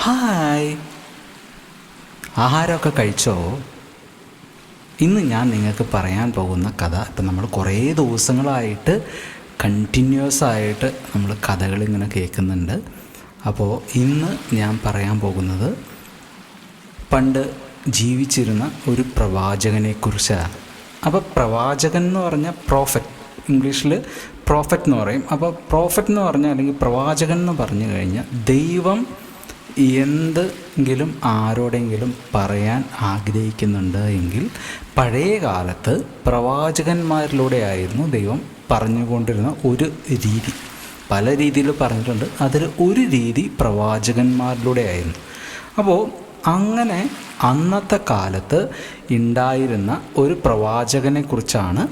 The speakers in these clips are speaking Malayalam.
ഹായ്, ആഹാരമൊക്കെ കഴിച്ചോ? ഇന്ന് ഞാൻ നിങ്ങൾക്ക് പറയാൻ പോകുന്ന കഥ, ഇപ്പം നമ്മൾ കുറേ ദിവസങ്ങളായിട്ട് കണ്ടിന്യൂസ് ആയിട്ട് നമ്മൾ കഥകളിങ്ങനെ കേൾക്കുന്നുണ്ട്. അപ്പോൾ ഇന്ന് ഞാൻ പറയാൻ പോകുന്നത് പണ്ട് ജീവിച്ചിരുന്ന ഒരു പ്രവാചകനെക്കുറിച്ചാണ്. അപ്പോൾ പ്രവാചകൻ എന്ന് പറഞ്ഞാൽ പ്രോഫറ്റ്, ഇംഗ്ലീഷിൽ പ്രോഫറ്റ് എന്ന് പറയും. അപ്പോൾ പ്രോഫറ്റ് എന്ന് പറഞ്ഞാൽ, അല്ലെങ്കിൽ പ്രവാചകൻ എന്ന് പറഞ്ഞു കഴിഞ്ഞാൽ, ദൈവം എന്തെങ്കിലും ആരോടെങ്കിലും പറയാൻ ആഗ്രഹിക്കുന്നുണ്ട് എങ്കിൽ പഴയ കാലത്ത് പ്രവാചകന്മാരിലൂടെ ആയിരുന്നു ദൈവം പറഞ്ഞുകൊണ്ടിരുന്ന ഒരു രീതി. പല രീതിയിൽ പറഞ്ഞിട്ടുണ്ട്, അതിൽ ഒരു രീതി പ്രവാചകന്മാരിലൂടെ ആയിരുന്നു. അപ്പോൾ അങ്ങനെ അന്നത്തെ കാലത്ത് ഉണ്ടായിരുന്ന ഒരു പ്രവാചകനെക്കുറിച്ചാണ്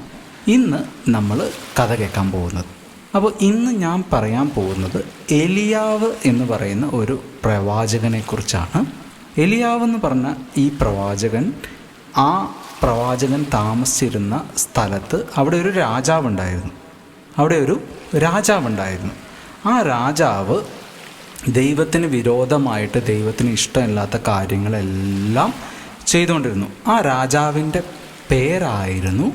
ഇന്ന് നമ്മൾ കഥ കേൾക്കാൻ പോകുന്നത്. അപ്പോൾ ഇന്ന് ഞാൻ പറയാൻ പോകുന്നത് എലിയാവ് എന്ന് പറയുന്ന ഒരു പ്രവാചകനെക്കുറിച്ചാണ്. എലിയാവ് എന്ന് പറഞ്ഞ ഈ പ്രവാചകൻ, ആ പ്രവാചകൻ താമസിച്ചിരുന്ന സ്ഥലത്ത് അവിടെ ഒരു രാജാവുണ്ടായിരുന്നു. ആ രാജാവ് ദൈവത്തിന് വിരോധമായിട്ട്, ദൈവത്തിന് ഇഷ്ടമില്ലാത്ത കാര്യങ്ങളെല്ലാം ചെയ്തുകൊണ്ടിരുന്നു. ആ രാജാവിൻ്റെ പേരായിരുന്നു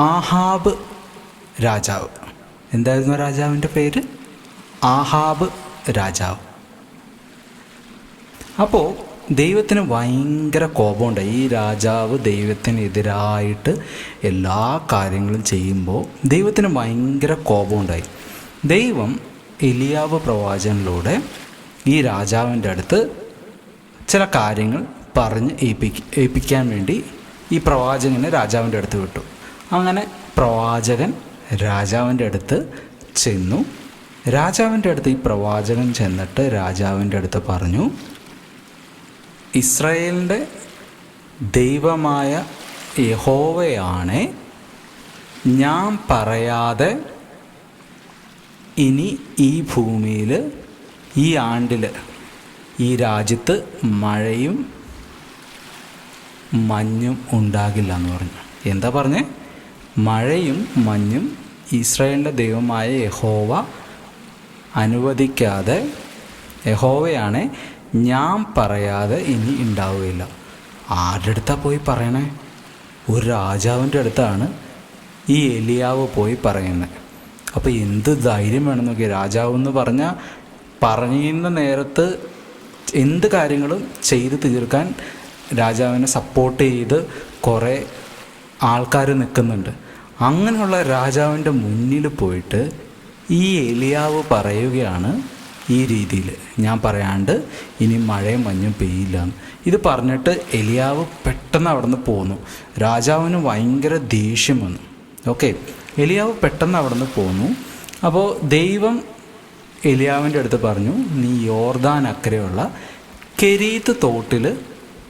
ആഹാബ് രാജാവ്. എന്തായിരുന്നു രാജാവിൻ്റെ പേര്? ആഹാബ് രാജാവ്. അപ്പോൾ ദൈവത്തിന് ഭയങ്കര കോപമുണ്ടായി. ഈ രാജാവ് ദൈവത്തിനെതിരായിട്ട് എല്ലാ കാര്യങ്ങളും ചെയ്യുമ്പോൾ ദൈവത്തിന് ഭയങ്കര കോപമുണ്ടായി. ദൈവം എലിയാവ് പ്രവാചകനിലൂടെ ഈ രാജാവിൻ്റെ അടുത്ത് ചില കാര്യങ്ങൾ പറഞ്ഞ് ഏൽപ്പിക്കാൻ വേണ്ടി ഈ പ്രവാചകനെ രാജാവിൻ്റെ അടുത്ത് വിട്ടു. അങ്ങനെ പ്രവാചകൻ രാജാവിൻ്റെ അടുത്ത് ചെന്നു. രാജാവിൻ്റെ അടുത്ത് ഈ പ്രവാചകൻ ചെന്നിട്ട് രാജാവിൻ്റെ അടുത്ത് പറഞ്ഞു, ഇസ്രായേലിൻ്റെ ദൈവമായ യഹോവയാണ്, ഞാൻ പറയാതെ ഇനി ഈ ഭൂമിയിൽ, ഈ ആണ്ടിൽ, ഈ രാജ്യത്ത് മഴയും മഞ്ഞും ഉണ്ടാകില്ല എന്ന് പറഞ്ഞു. എന്താ പറഞ്ഞേ? മഴയും മഞ്ഞും ഇസ്രായേലിൻ്റെ ദൈവമായ യഹോവ അനുവദിക്കാതെ, യഹോവയാണ്, ഞാൻ പറയാതെ ഇനി ഉണ്ടാവുകയില്ല. ആരുടെ അടുത്താണ് പോയി പറയണേ? ഒരു രാജാവിൻ്റെ അടുത്താണ് ഈ എലിയാവ് പോയി പറയുന്നത്. അപ്പോൾ എന്ത് ധൈര്യം വേണം നോക്കി. രാജാവ് എന്ന് പറഞ്ഞാൽ പറയുന്ന നേരത്ത് എന്ത് കാര്യങ്ങളും ചെയ്ത് തീർക്കാൻ രാജാവിനെ സപ്പോർട്ട് ചെയ്ത് കുറേ ആൾക്കാർ നിൽക്കുന്നുണ്ട്. അങ്ങനെയുള്ള രാജാവിൻ്റെ മുന്നിൽ പോയിട്ട് ഈ എലിയാവ് പറയുകയാണ് ഈ രീതിയിൽ, ഞാൻ പറയാണ്ട് ഇനി മഴയും മഞ്ഞും പെയ്യില്ല എന്ന്. ഇത് പറഞ്ഞിട്ട് എലിയാവ് പെട്ടെന്ന് അവിടെ നിന്ന് പോന്നു. രാജാവിന് ഭയങ്കര ദേഷ്യം വന്നു. ഓക്കെ, എലിയാവ് പെട്ടെന്ന് അവിടെ നിന്ന് പോന്നു. അപ്പോൾ ദൈവം എലിയാവിൻ്റെ അടുത്ത് പറഞ്ഞു, നീ യോർദാൻ അക്കരെയുള്ള കെരീത്ത് തോട്ടിൽ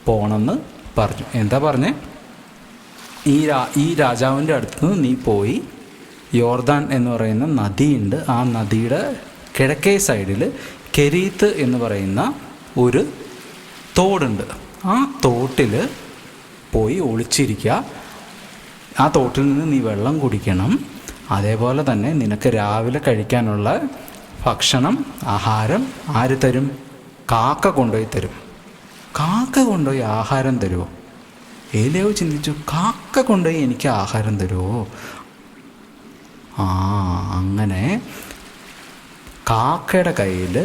പോകണമെന്ന് പറഞ്ഞു. എന്താ പറഞ്ഞേ? ഈ രാജാവിൻ്റെ അടുത്ത് നിന്ന് നീ പോയി, യോർദാൻ എന്ന് പറയുന്ന നദിയുണ്ട്, ആ നദിയുടെ കിഴക്കേ സൈഡിൽ കെരീത്ത് എന്ന് പറയുന്ന ഒരു തോടുണ്ട്. ആ തോട്ടിൽ പോയി ഒളിച്ചിരിക്കുക. ആ തോട്ടിൽ നിന്ന് നീ വെള്ളം കുടിക്കണം. അതേപോലെ തന്നെ നിനക്ക് രാവിലെ കഴിക്കാനുള്ള ഭക്ഷണം, ആഹാരം ആര് തരും? കാക്ക കൊണ്ടുപോയി തരും. കാക്ക കൊണ്ടുപോയി ആഹാരം തരുമോ? ഏലിയാവ് ചിന്തിച്ചു, കാക്ക കൊണ്ടുപോയി എനിക്ക് ആഹാരം തരുമോ? അങ്ങനെ കാക്കയുടെ കയ്യിൽ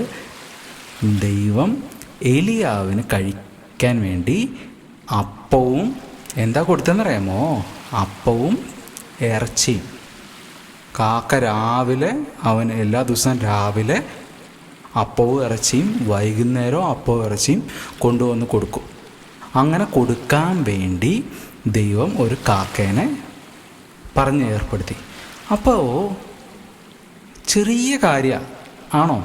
ദൈവം എലിയാവിന് കഴിക്കാൻ വേണ്ടി അപ്പവും, എന്താ കൊടുത്തെന്നറിയാമോ? അപ്പവും ഇറച്ചിയും. കാക്ക രാവിലെ, അവൻ എല്ലാ ദിവസവും രാവിലെ അപ്പവും ഇറച്ചിയും, വൈകുന്നേരം അപ്പവും ഇറച്ചിയും കൊണ്ടുവന്ന് കൊടുക്കും. അങ്ങനെ കൊടുക്കാൻ വേണ്ടി ദൈവം ഒരു കാക്കേനെ പറഞ്ഞ് ഏർപ്പെടുത്തി. അപ്പോൾ ചെറിയ കാര്യം ആണോ?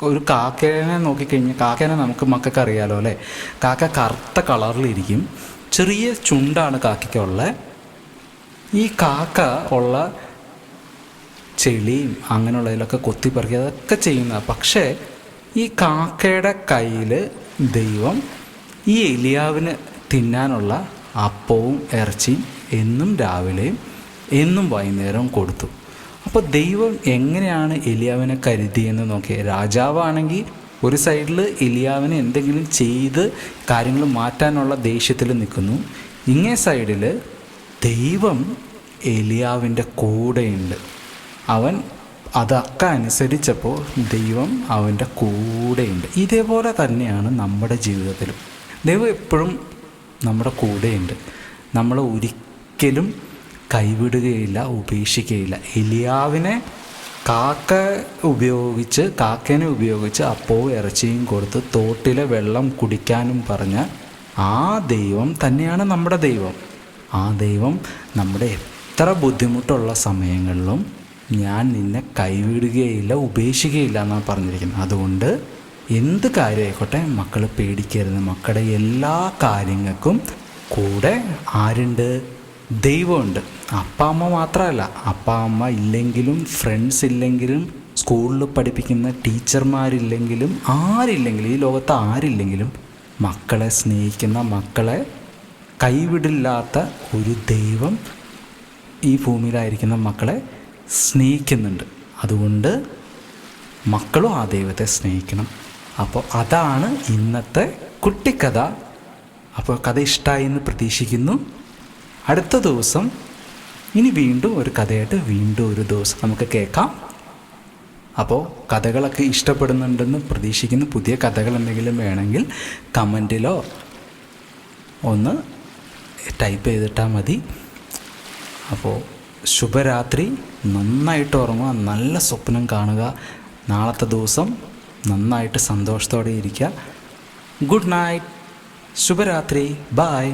ഒരു കാക്കേനെ നോക്കിക്കഴിഞ്ഞാൽ, കാക്കേനെ നമുക്ക് മക്കൾക്ക് അറിയാലോ അല്ലേ? കാക്ക കറുത്ത കളറിലിരിക്കും, ചെറിയ ചുണ്ടാണ് കാക്കയ്ക്കുള്ളത്. ഈ കാക്ക ഉള്ള ചെളിയും അങ്ങനെയുള്ളതിലൊക്കെ കൊത്തിപ്പറിക്കുക, അതൊക്കെ ചെയ്യുന്നതാണ്. പക്ഷേ ഈ കാക്കയുടെ കയ്യിൽ ദൈവം ഈ എലിയാവിന് തിന്നാനുള്ള അപ്പവും ഇറച്ചിയും എന്നും രാവിലെയും എന്നും വൈകുന്നേരവും കൊടുത്തു. അപ്പോൾ ദൈവം എങ്ങനെയാണ് എലിയാവിനെ കരുതിയെന്ന് നോക്കിയത്. രാജാവാണെങ്കിൽ ഒരു സൈഡിൽ എലിയാവിനെ എന്തെങ്കിലും ചെയ്ത് കാര്യങ്ങൾ മാറ്റാനുള്ള ദേഷ്യത്തിൽ നിൽക്കുന്നു, ഇങ്ങേ സൈഡിൽ ദൈവം എലിയാവിൻ്റെ കൂടെയുണ്ട്. അവൻ അതൊക്കെ അനുസരിച്ചപ്പോൾ ദൈവം അവൻ്റെ കൂടെയുണ്ട്. ഇതേപോലെ തന്നെയാണ് നമ്മുടെ ജീവിതത്തിലും. ദൈവം എപ്പോഴും നമ്മുടെ കൂടെയുണ്ട്. നമ്മളെ ഒരിക്കലും കൈവിടുകയില്ല, ഉപേക്ഷിക്കുകയില്ല. എലിയാവിനെ കാക്കേനെ ഉപയോഗിച്ച് അപ്പവും ഇറച്ചിയും കൊടുത്ത് തോട്ടിലെ വെള്ളം കുടിക്കാനും പറഞ്ഞ ആ ദൈവം തന്നെയാണ് നമ്മുടെ ദൈവം. ആ ദൈവം നമ്മുടെ എത്ര ബുദ്ധിമുട്ടുള്ള സമയങ്ങളിലും ഞാൻ നിന്നെ കൈവിടുകയില്ല, ഉപേക്ഷിക്കുകയില്ല എന്നാണ് പറഞ്ഞിരിക്കുന്നത്. അതുകൊണ്ട് എന്ത് കാര്യമായിക്കോട്ടെ മക്കൾ പേടിക്കരുത്. മക്കളുടെ എല്ലാ കാര്യങ്ങൾക്കും കൂടെ ആരുണ്ട്? ദൈവമുണ്ട്. അപ്പ അമ്മ മാത്രമല്ല, അപ്പ അമ്മ ഇല്ലെങ്കിലും, ഫ്രണ്ട്സ് ഇല്ലെങ്കിലും, സ്കൂളിൽ പഠിപ്പിക്കുന്ന ടീച്ചർമാരില്ലെങ്കിലും, ആരില്ലെങ്കിലും, ഈ ലോകത്ത് ആരില്ലെങ്കിലും മക്കളെ സ്നേഹിക്കുന്ന, മക്കളെ കൈവിടില്ലാത്ത ഒരു ദൈവം ഈ ഭൂമിയിലായിരിക്കുന്ന മക്കളെ സ്നേഹിക്കുന്നുണ്ട്. അതുകൊണ്ട് മക്കളും ആ ദൈവത്തെ സ്നേഹിക്കണം. അപ്പോൾ അതാണ് ഇന്നത്തെ കുട്ടിക്കഥ. അപ്പോൾ കഥ ഇഷ്ടമായി എന്ന് പ്രതീക്ഷിക്കുന്നു. അടുത്ത ദിവസം ഇനി വീണ്ടും ഒരു കഥയായിട്ട് വീണ്ടും ഒരു ദിവസം നമുക്ക് കേൾക്കാം. അപ്പോൾ കഥകളൊക്കെ ഇഷ്ടപ്പെടുന്നുണ്ടെന്ന് പ്രതീക്ഷിക്കുന്നു. പുതിയ കഥകൾ എന്തെങ്കിലും വേണമെങ്കിൽ കമൻറ്റിലോ ഒന്ന് ടൈപ്പ് ചെയ്തിട്ടാൽ മതി. അപ്പോൾ ശുഭരാത്രി. നന്നായിട്ട് ഉറങ്ങുക, നല്ല സ്വപ്നം കാണുക. നാളത്തെ ദിവസം നന്നായിട്ട് സന്തോഷത്തോടെ ഇരിക്കുക. Good night. ശുഭരാത്രി. ബായ്.